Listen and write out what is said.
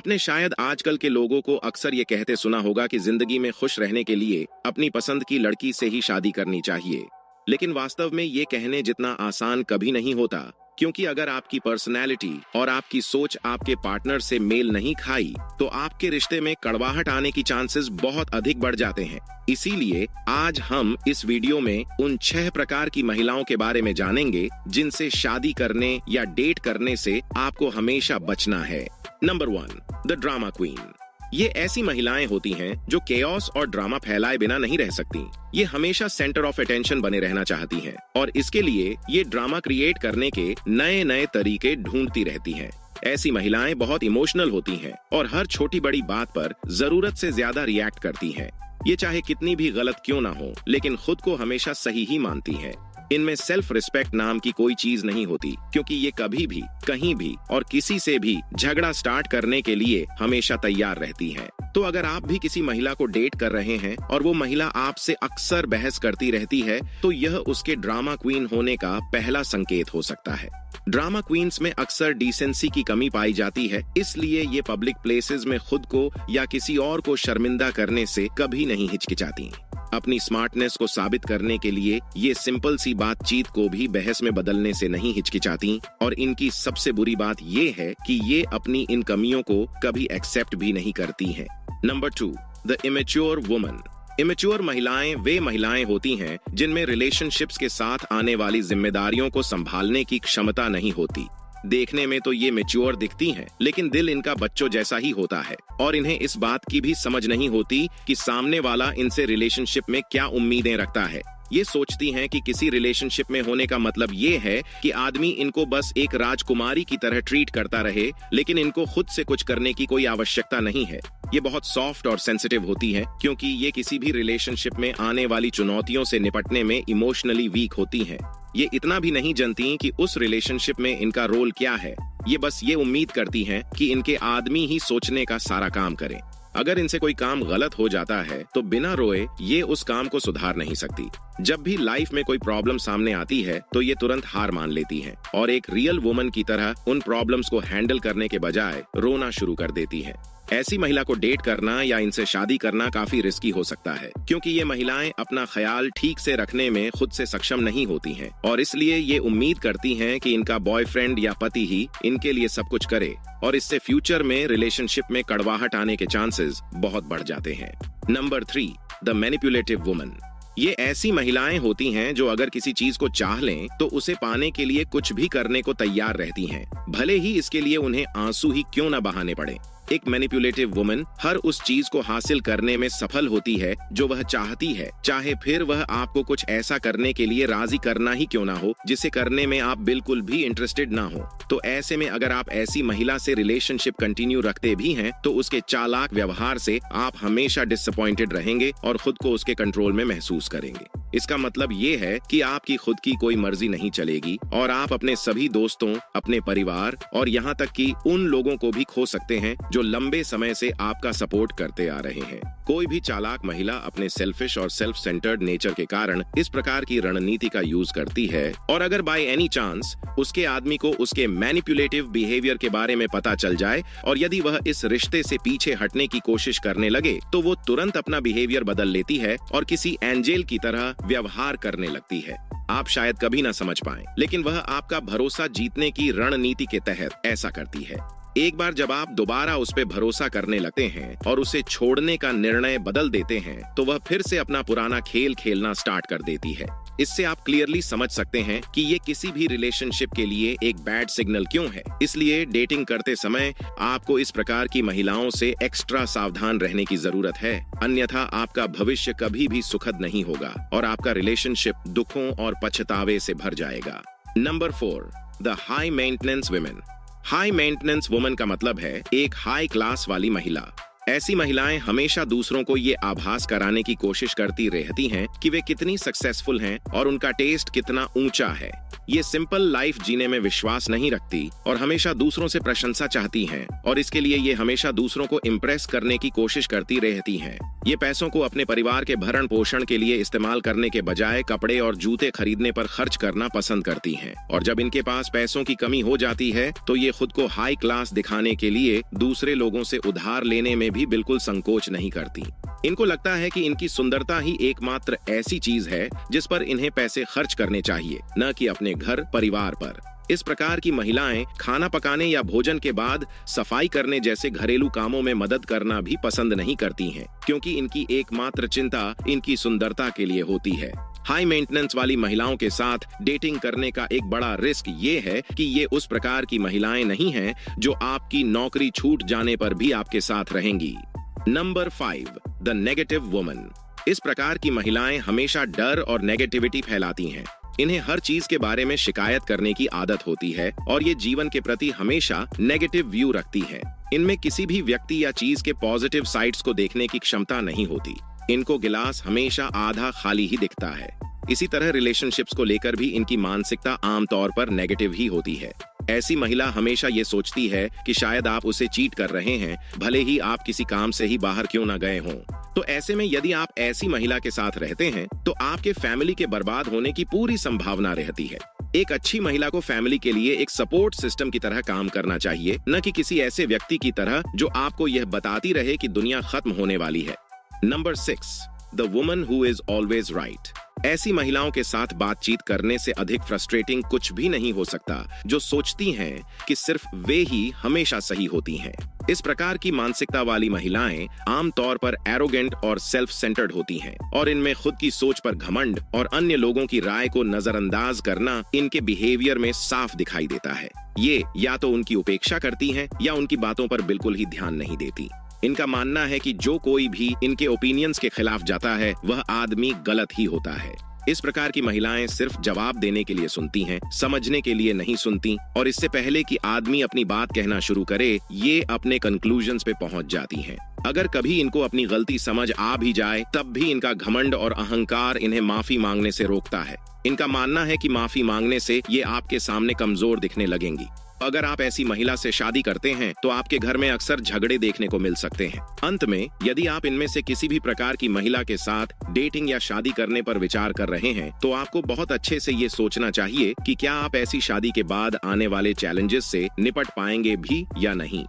आपने शायद आजकल के लोगों को अक्सर ये कहते सुना होगा कि जिंदगी में खुश रहने के लिए अपनी पसंद की लड़की से ही शादी करनी चाहिए। लेकिन वास्तव में ये कहने जितना आसान कभी नहीं होता, क्योंकि अगर आपकी पर्सनैलिटी और आपकी सोच आपके पार्टनर से मेल नहीं खाई तो आपके रिश्ते में कड़वाहट आने की चांसेस बहुत अधिक बढ़ जाते हैं। इसीलिए आज हम इस वीडियो में उन 6 प्रकार की महिलाओं के बारे में जानेंगे जिनसे शादी करने या डेट करने से आपको हमेशा बचना है। Number 1, the drama queen. ये ऐसी महिलाएं होती हैं जो केओस और ड्रामा फैलाए बिना नहीं रह सकती। ये हमेशा सेंटर ऑफ अटेंशन बने रहना चाहती हैं और इसके लिए ये ड्रामा क्रिएट करने के नए नए तरीके ढूंढती रहती हैं। ऐसी महिलाएं बहुत इमोशनल होती हैं और हर छोटी बड़ी बात पर जरूरत से ज्यादा रिएक्ट करती हैं। ये चाहे कितनी भी गलत क्यों ना हो, लेकिन खुद को हमेशा सही ही मानती हैं। इनमें सेल्फ रिस्पेक्ट नाम की कोई चीज नहीं होती, क्योंकि ये कभी भी, कहीं भी और किसी से भी झगड़ा स्टार्ट करने के लिए हमेशा तैयार रहती हैं। तो अगर आप भी किसी महिला को डेट कर रहे हैं और वो महिला आपसे अक्सर बहस करती रहती है, तो यह उसके ड्रामा क्वीन होने का पहला संकेत हो सकता है। ड्रामा क्वींस में अक्सर डिसेंसी की कमी पाई जाती है, इसलिए ये पब्लिक प्लेसेस में खुद को या किसी और को शर्मिंदा करने से कभी नहीं हिचकिचाती। अपनी स्मार्टनेस को साबित करने के लिए ये सिंपल सी बातचीत को भी बहस में बदलने से नहीं हिचकिचाती, और इनकी सबसे बुरी बात ये है कि ये अपनी इन कमियों को कभी एक्सेप्ट भी नहीं करती हैं। Number 2, the immature woman. Immature महिलाएं वे महिलाएं होती हैं जिनमें रिलेशनशिप्स के साथ आने वाली जिम्मेदारियों को संभालने की क्षमता नहीं होती। देखने में तो ये मैच्योर दिखती हैं, लेकिन दिल इनका बच्चों जैसा ही होता है और इन्हें इस बात की भी समझ नहीं होती कि सामने वाला इनसे रिलेशनशिप में क्या उम्मीदें रखता है। ये सोचती हैं कि किसी रिलेशनशिप में होने का मतलब ये है कि आदमी इनको बस एक राजकुमारी की तरह ट्रीट करता रहे, लेकिन इनको खुद से कुछ करने की कोई आवश्यकता नहीं है। ये बहुत सॉफ्ट और सेंसिटिव होती है, क्योंकि ये किसी भी रिलेशनशिप में आने वाली चुनौतियों से निपटने में इमोशनली वीक होती हैं। ये इतना भी नहीं जानती कि उस रिलेशनशिप में इनका रोल क्या है। ये बस ये उम्मीद करती हैं कि इनके आदमी ही सोचने का सारा काम करें। अगर इनसे कोई काम गलत हो जाता है तो बिना रोए ये उस काम को सुधार नहीं सकती। जब भी लाइफ में कोई प्रॉब्लम सामने आती है तो ये तुरंत हार मान लेती हैं और एक रियल वुमन की तरह उन प्रॉब्लम्स को हैंडल करने के बजाय रोना शुरू कर देती हैं। ऐसी महिला को डेट करना या इनसे शादी करना काफी रिस्की हो सकता है, क्योंकि ये महिलाएं अपना ख्याल ठीक से रखने में खुद से सक्षम नहीं होती हैं और इसलिए ये उम्मीद करती हैं कि इनका बॉयफ्रेंड या पति ही इनके लिए सब कुछ करे, और इससे फ्यूचर में रिलेशनशिप में कड़वाहट आने के चांसेस बहुत बढ़ जाते हैं। Number 3, the manipulative woman. ये ऐसी महिलाएं होती हैं जो अगर किसी चीज को चाह लें तो उसे पाने के लिए कुछ भी करने को तैयार रहती हैं, भले ही इसके लिए उन्हें आंसू ही क्यों न बहाने पड़े। एक मैनिपुलेटिव वुमन हर उस चीज को हासिल करने में सफल होती है जो वह चाहती है, चाहे फिर वह आपको कुछ ऐसा करने के लिए राजी करना ही क्यों ना हो जिसे करने में आप बिल्कुल भी इंटरेस्टेड ना हो। तो ऐसे में अगर आप ऐसी महिला से रिलेशनशिप कंटिन्यू रखते भी हैं तो उसके चालाक व्यवहार से आप हमेशा डिसअपॉइंटेड रहेंगे और खुद को उसके कंट्रोल में महसूस करेंगे। इसका मतलब ये है कि आपकी खुद की कोई मर्जी नहीं चलेगी और आप अपने सभी दोस्तों, अपने परिवार और यहाँ तक कि उन लोगों को भी खो सकते हैं जो लंबे समय से आपका सपोर्ट करते आ रहे हैं। कोई भी चालाक महिला अपने सेल्फिश और सेल्फ सेंटर्ड नेचर के कारण इस प्रकार की रणनीति का यूज करती है, और अगर बाय एनी चांस उसके आदमी को उसके मैनिपुलेटिव बिहेवियर के बारे में पता चल जाए और यदि वह इस रिश्ते से पीछे हटने की कोशिश करने लगे तो वो तुरंत अपना बिहेवियर बदल लेती है और किसी एंजेल की तरह व्यवहार करने लगती है। आप शायद कभी ना समझ पाएं, लेकिन वह आपका भरोसा जीतने की रणनीति के तहत ऐसा करती है। एक बार जब आप दोबारा उस पे भरोसा करने लगते हैं और उसे छोड़ने का निर्णय बदल देते हैं तो वह फिर से अपना पुराना खेल खेलना स्टार्ट कर देती है। इससे आप क्लियरली समझ सकते हैं कि ये किसी भी रिलेशनशिप के लिए एक बैड सिग्नल क्यों है। इसलिए डेटिंग करते समय आपको इस प्रकार की महिलाओं से एक्स्ट्रा सावधान रहने की जरूरत है, अन्यथा आपका भविष्य कभी भी सुखद नहीं होगा और आपका रिलेशनशिप दुखों और पछतावे से भर जाएगा। Number 4, the high maintenance women. High maintenance woman का मतलब है एक हाई क्लास वाली महिला। ऐसी महिलाएं हमेशा दूसरों को ये आभास कराने की कोशिश करती रहती हैं कि वे कितनी सक्सेसफुल हैं और उनका टेस्ट कितना ऊंचा है। ये सिंपल लाइफ जीने में विश्वास नहीं रखती और हमेशा दूसरों से प्रशंसा चाहती हैं और इसके लिए ये हमेशा दूसरों को इम्प्रेस करने की कोशिश करती रहती हैं। ये पैसों को अपने परिवार के भरण पोषण के लिए इस्तेमाल करने के बजाय कपड़े और जूते खरीदने पर खर्च करना पसंद करती हैं और जब इनके पास पैसों की कमी हो जाती है तो ये खुद को हाई क्लास दिखाने के लिए दूसरे लोगों से उधार लेने में भी बिल्कुल संकोच नहीं करती। इनको लगता है कि इनकी सुंदरता ही एकमात्र ऐसी चीज है जिस पर इन्हें पैसे खर्च करने चाहिए, न कि अपने घर परिवार पर। इस प्रकार की महिलाएं खाना पकाने या भोजन के बाद सफाई करने जैसे घरेलू कामों में मदद करना भी पसंद नहीं करती हैं, क्योंकि इनकी एकमात्र चिंता इनकी सुंदरता के लिए होती है। हाई मेंटेनेंस वाली महिलाओं के साथ डेटिंग करने का एक बड़ा रिस्क ये है कि ये उस प्रकार की महिलाएं नहीं हैं जो आपकी नौकरी छूट जाने पर भी आपके साथ रहेंगी। Number 5, the negative woman. इस प्रकार की महिलाएं हमेशा डर और नेगेटिविटी फैलाती हैं। इन्हें हर चीज के बारे में शिकायत करने की आदत होती है और ये जीवन के प्रति हमेशा नेगेटिव व्यू रखती हैं। इनमें किसी भी व्यक्ति या चीज के पॉजिटिव साइड्स को देखने की क्षमता नहीं होती। इनको गिलास हमेशा आधा खाली ही दिखता है। इसी तरह रिलेशनशिप्स को लेकर भी इनकी मानसिकता आमतौर पर नेगेटिव ही होती है। ऐसी महिला हमेशा ये सोचती है कि शायद आप उसे चीट कर रहे हैं, भले ही आप किसी काम से ही बाहर क्यों ना गए हों। तो ऐसे में यदि आप ऐसी महिला के साथ रहते हैं तो आपके फैमिली के बर्बाद होने की पूरी संभावना रहती है। एक अच्छी महिला को फैमिली के लिए एक सपोर्ट सिस्टम की तरह काम करना चाहिए, न कि किसी ऐसे व्यक्ति की तरह जो आपको यह बताती रहे कि दुनिया खत्म होने वाली है। Number 6, the woman who is always right. ऐसी महिलाओं के साथ बातचीत करने से अधिक फ्रस्ट्रेटिंग कुछ भी नहीं हो सकता, जो सोचती हैं कि सिर्फ वे ही हमेशा सही होती हैं। इस प्रकार की मानसिकता वाली महिलाएं आमतौर पर एरोगेंट और सेल्फ सेंटर्ड होती हैं और इनमें खुद की सोच पर घमंड और अन्य लोगों की राय को नजरअंदाज करना इनके बिहेवियर में साफ दिखाई देता है। ये या तो उनकी उपेक्षा करती हैं या उनकी बातों पर बिल्कुल ही ध्यान नहीं देती। इनका मानना है कि जो कोई भी इनके ओपिनियंस के खिलाफ जाता है वह आदमी गलत ही होता है। इस प्रकार की महिलाएं सिर्फ जवाब देने के लिए सुनती हैं, समझने के लिए नहीं सुनती और इससे पहले कि आदमी अपनी बात कहना शुरू करे ये अपने कंक्लूजन्स पे पहुंच जाती हैं। अगर कभी इनको अपनी गलती समझ आ भी जाए तब भी इनका घमंड और अहंकार इन्हें माफी मांगने से रोकता है। इनका मानना है कि माफी मांगने से ये आपके सामने कमजोर दिखने लगेंगी। अगर आप ऐसी महिला से शादी करते हैं तो आपके घर में अक्सर झगड़े देखने को मिल सकते हैं। अंत में, यदि आप इनमें से किसी भी प्रकार की महिला के साथ डेटिंग या शादी करने पर विचार कर रहे हैं तो आपको बहुत अच्छे से ये सोचना चाहिए कि क्या आप ऐसी शादी के बाद आने वाले चैलेंजेस से निपट पाएंगे भी या नहीं।